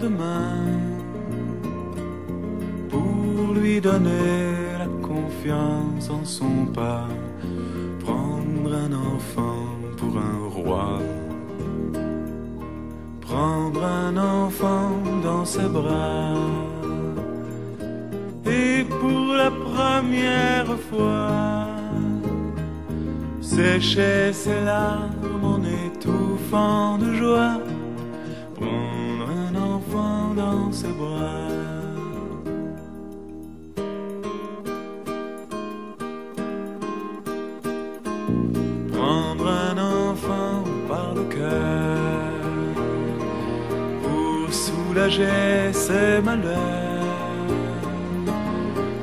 demain, pour lui donner la confiance en son pas, prendre un enfant pour un roi, prendre un enfant dans ses bras, et pour la première fois, sécher ses larmes en étouffant de joie, prendre un enfant dans ses bras. Prendre un enfant par le cœur pour soulager ses malheurs,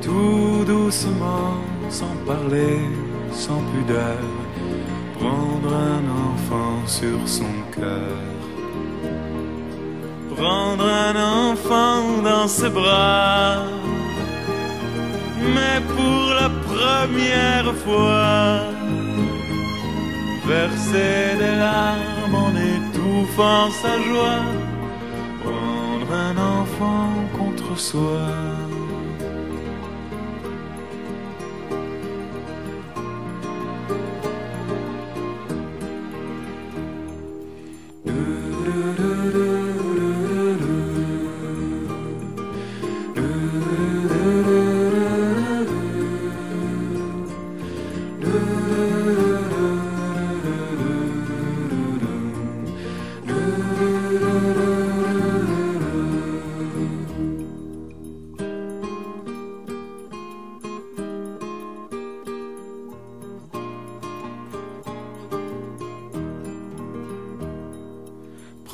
tout doucement, sans parler, sans pudeur, prendre un enfant sur son cœur, prendre un enfant dans ses bras, mais pour la première fois, verser des larmes en étouffant sa joie, prendre un enfant contre soi.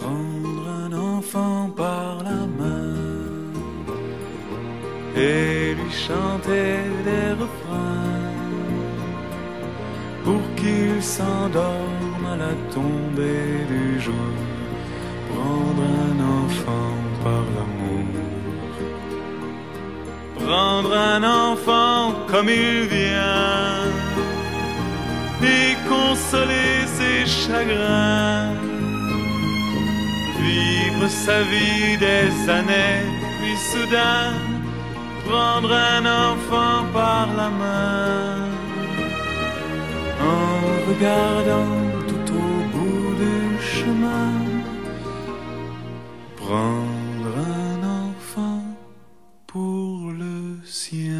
Prendre un enfant par la main et lui chanter des refrains pour qu'il s'endorme à la tombée du jour. Prendre un enfant par l'amour, prendre un enfant comme il vient et consoler ses chagrins, vivre sa vie des années, puis soudain prendre un enfant par la main, en regardant tout au bout du chemin, prendre un enfant pour le sien.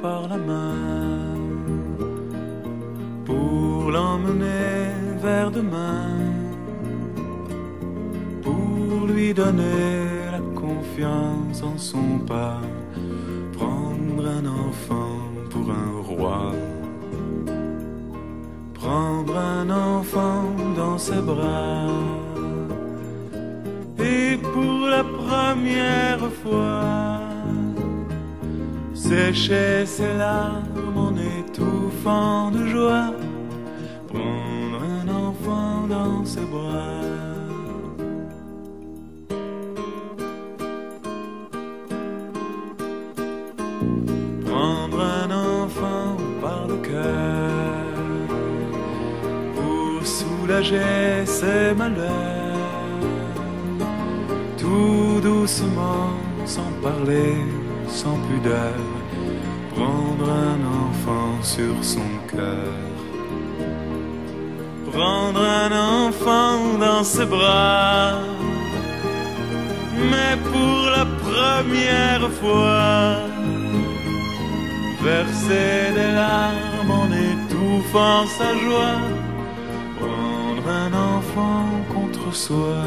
Par la main pour l'emmener vers demain, pour lui donner la confiance en son pas, prendre un enfant pour un roi, prendre un enfant dans ses bras, et pour la première fois, sécher ses larmes en étouffant de joie, prendre un enfant dans ses bras. Prendre un enfant par le cœur pour soulager ses malheurs, tout doucement, sans parler, sans pudeur, prendre un enfant sur son cœur. Prendre un enfant dans ses bras, mais pour la première fois, verser des larmes en étouffant sa joie, prendre un enfant contre soi.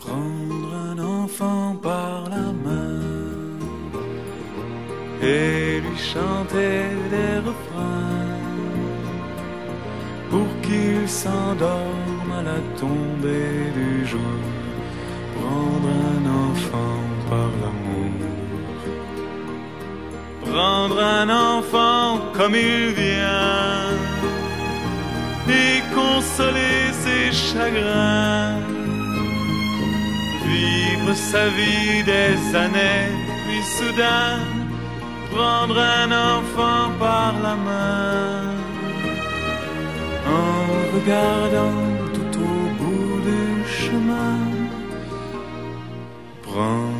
Prendre un enfant par la main et lui chanter des refrains pour qu'il s'endorme à la tombée du jour. Prendre un enfant par l'amour. Prendre un enfant comme il vient et consoler ses chagrins. Vivre sa vie des années, puis soudain prendre un enfant par la main, en regardant tout au bout du chemin, prendre